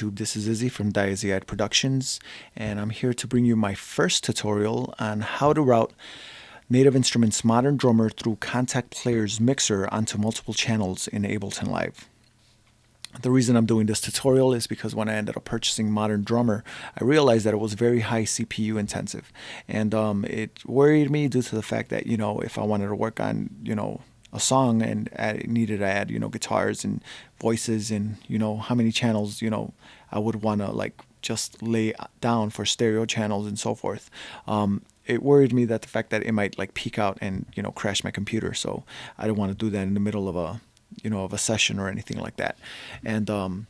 YouTube, this is Izzy from Diaziad Productions, and I'm here to bring you my first tutorial on how to route Native Instruments Modern Drummer through Kontakt Player's mixer onto multiple channels in Ableton Live. The reason I'm doing this tutorial is because when I ended up purchasing Modern Drummer, I realized that it was very high CPU intensive, and it worried me due to the fact that, if I wanted to work on, a song and needed to add, guitars and voices and, how many channels, I would want to just lay down for stereo channels and so forth. It worried me that the fact that it might peak out and, crash my computer. So I didn't want to do that in the middle of a session or anything like that. And,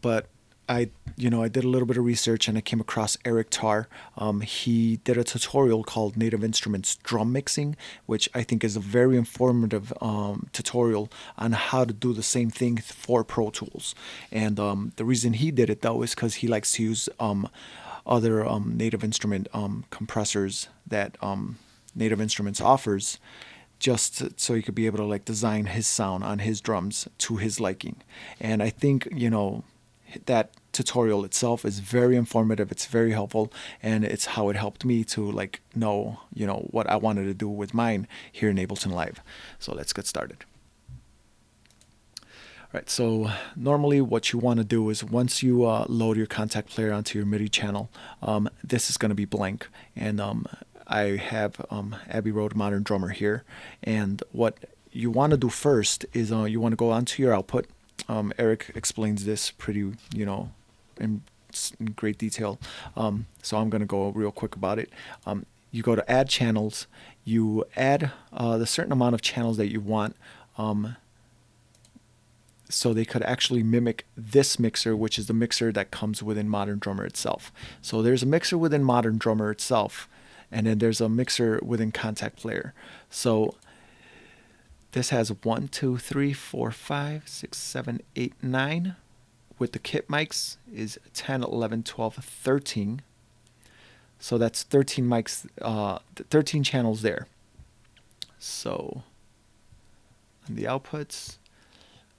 but I did a little bit of research and I came across Eric Tarr. He did a tutorial called Native Instruments Drum Mixing, which I think is a very informative tutorial on how to do the same thing for Pro Tools. And the reason he did it though is because he likes to use other Native Instrument compressors that Native Instruments offers, just so he could be able to design his sound on his drums to his liking. And I think that tutorial itself is very informative, it's very helpful, and it's how it helped me to know what I wanted to do with mine here in Ableton Live. So let's get started. Alright, so normally what you want to do is once you load your Kontakt player onto your MIDI channel, this is going to be blank, and I have Abbey Road Modern Drummer here, and what you want to do first is you want to go onto your output. Eric explains this pretty, in great detail, so I'm going to go real quick about it. You go to add channels, you add the certain amount of channels that you want, so they could actually mimic this mixer, which is the mixer that comes within Modern Drummer itself. So there's a mixer within Modern Drummer itself, and then there's a mixer within Kontakt Player. So this has 1, 2, 3, 4, 5, 6, 7, 8, 9. With the kit mics is 10, 11, 12, 13. So that's 13 mics, 13 channels there. So on the outputs,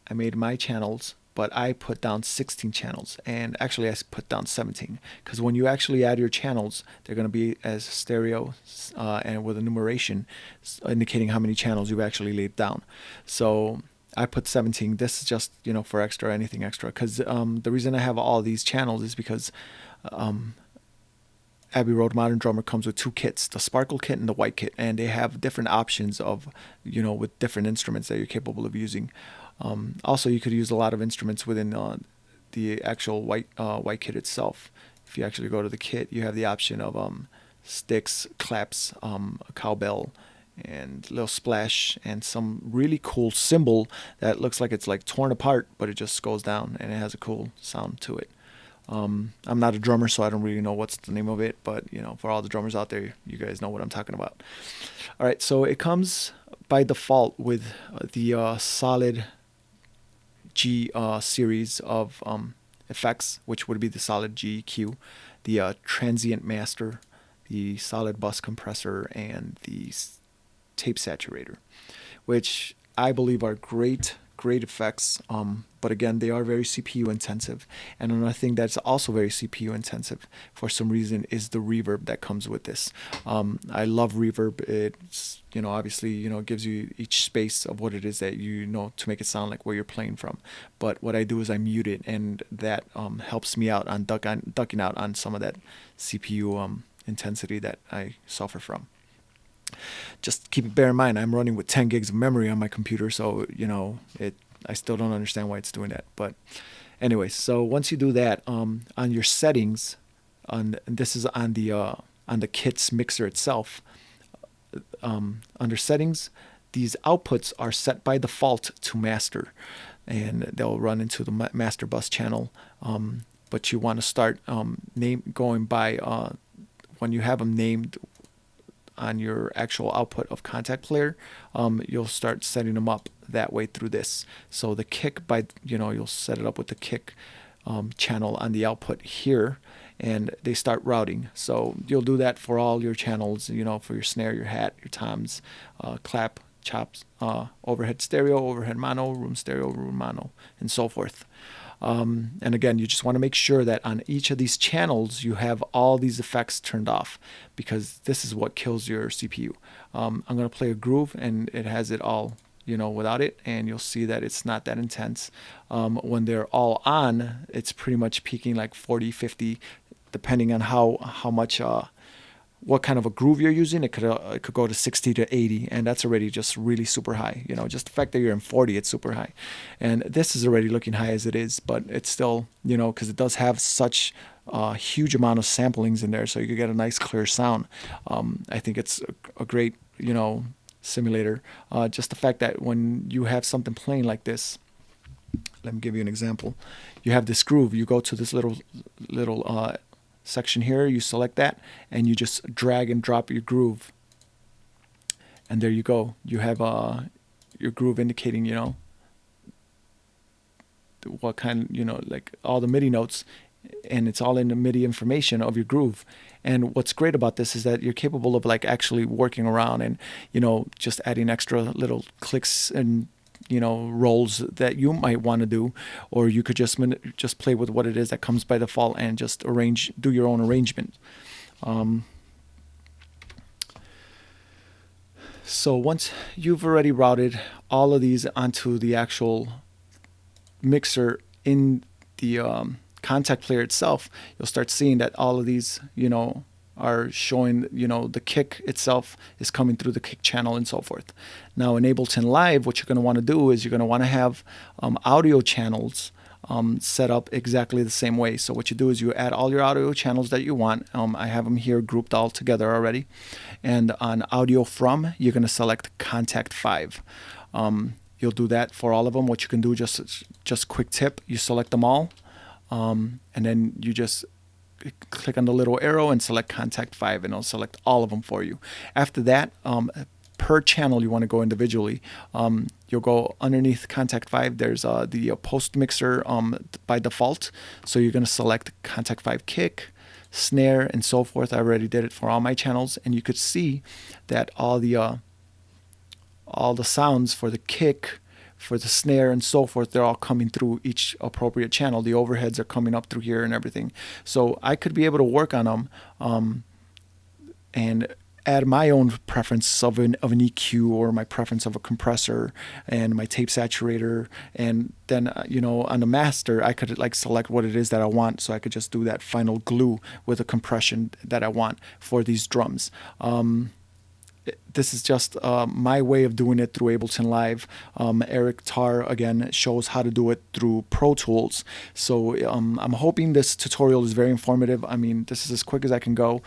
I made my channels, but I put down 16 channels, and actually I put down 17, because when you actually add your channels, they're going to be as stereo and with a numeration indicating how many channels you've actually laid down. So I put 17. This is just for extra, anything extra, because the reason I have all these channels is because Abbey Road Modern Drummer comes with two kits, the Sparkle kit and the White kit, and they have different options of with different instruments that you're capable of using. Also, you could use a lot of instruments within the actual white kit itself. If you actually go to the kit, you have the option of sticks, claps, a cowbell, and a little splash, and some really cool cymbal that looks like it's torn apart, but it just goes down and it has a cool sound to it. I'm not a drummer, so I don't really know what's the name of it, but for all the drummers out there, you guys know what I'm talking about. All right, so it comes by default with the solid G series of effects, which would be the solid GEQ, the transient master, the solid bus compressor, and the tape saturator, which I believe are great effects, but again, they are very CPU intensive. And another thing that's also very CPU intensive for some reason is the reverb that comes with this. I love reverb. It's obviously it gives you each space of what it is that to make it sound like where you're playing from. But what I do is I mute it, and that helps me out on ducking out on some of that CPU intensity that I suffer from. Just bear in mind, I'm running with 10 gigs of memory on my computer, so I still don't understand why it's doing that. But anyway, so once you do that, on your settings, and this is on the kit's mixer itself, under settings, these outputs are set by default to master, and they'll run into the master bus channel. But you want to start going by when you have them named on your actual output of Kontakt Player, you'll start setting them up that way through this. So the kick, you'll set it up with the kick channel on the output here, and they start routing. So you'll do that for all your channels, for your snare, your hat, your toms, clap, chops, overhead stereo, overhead mono, room stereo, room mono, and so forth. And again, you just want to make sure that on each of these channels you have all these effects turned off, because this is what kills your CPU. I'm going to play a groove, and it has it all, without it, and you'll see that it's not that intense. When they're all on, it's pretty much peaking like 40, 50, depending on how much what kind of a groove you're using. It could go to 60 to 80, and that's already just really super high. Just the fact that you're in 40, it's super high. And this is already looking high as it is, but it's still, because it does have such a huge amount of samplings in there, so you could get a nice clear sound. I think it's a great, simulator. Just the fact that when you have something playing like this, let me give you an example. You have this groove. You go to this little section here, you select that, and you just drag and drop your groove, and there you go. You have your groove indicating, what kind, like all the MIDI notes, and it's all in the MIDI information of your groove. And what's great about this is that you're capable of like actually working around and, just adding extra little clicks and rolls that you might want to do, or you could just play with what it is that comes by default and just do your own arrangement. So once you've already routed all of these onto the actual mixer in the Kontakt player itself, you'll start seeing that all of these, are showing, the kick itself is coming through the kick channel and so forth. Now in Ableton Live, what you're going to want to do is you're going to want to have audio channels set up exactly the same way. So what you do is you add all your audio channels that you want. I have them here grouped all together already. And on audio from, you're going to select Kontakt 5. You'll do that for all of them. What you can do, just quick tip, you select them all, and then you just click on the little arrow and select Kontakt 5, and it'll select all of them for you. After that, per channel you want to go individually. You'll go underneath Kontakt 5. There's the post mixer by default. So you're going to select Kontakt 5 kick, snare, and so forth. I already did it for all my channels, and you could see that all the sounds for the kick, for the snare, and so forth, they're all coming through each appropriate channel. The overheads are coming up through here and everything. So I could be able to work on them and add my own preference of an EQ, or my preference of a compressor and my tape saturator. And then, on the master, I could like select what it is that I want. So I could just do that final glue with a compression that I want for these drums. This is just my way of doing it through Ableton Live. Eric Tarr, again, shows how to do it through Pro Tools. So I'm hoping this tutorial is very informative. I mean, this is as quick as I can go.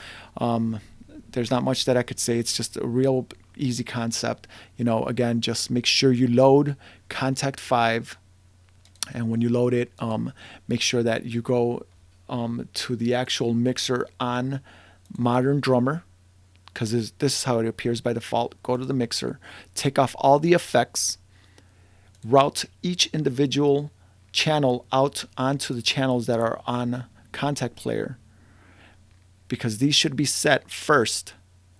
There's not much that I could say. It's just a real easy concept. Again, just make sure you load Kontakt 5. And when you load it, make sure that you go to the actual mixer on Modern Drummer, because this is how it appears by default. Go to the mixer, take off all the effects, route each individual channel out onto the channels that are on Kontakt Player, because these should be set first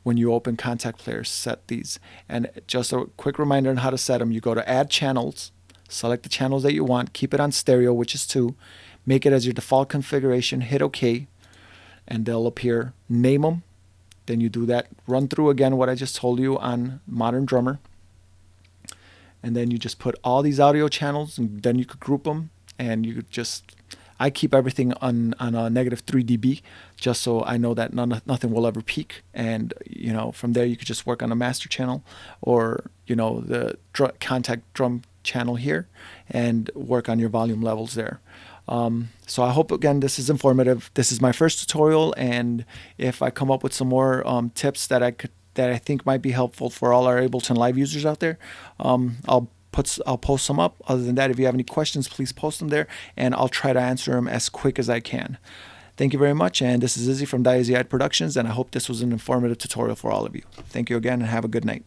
when you open Kontakt Player. Set these. And just a quick reminder on how to set them. You go to Add Channels, select the channels that you want, keep it on stereo, which is 2, make it as your default configuration, hit OK, and they'll appear. Name them. Then you do that, run through again what I just told you on Modern Drummer. And then you just put all these audio channels, and then you could group them. And you could I keep everything on a -3 dB, just so I know that nothing will ever peak. And, from there you could just work on a master channel, or, the Kontakt drum channel here, and work on your volume levels there. So I hope, again, this is informative. This is my first tutorial, and if I come up with some more tips that I think might be helpful for all our Ableton Live users out there, I'll post some up. Other than that, if you have any questions, please post them there, and I'll try to answer them as quick as I can. Thank you very much, and this is Izzy from Diaziad Productions, and I hope this was an informative tutorial for all of you. Thank you again, and have a good night.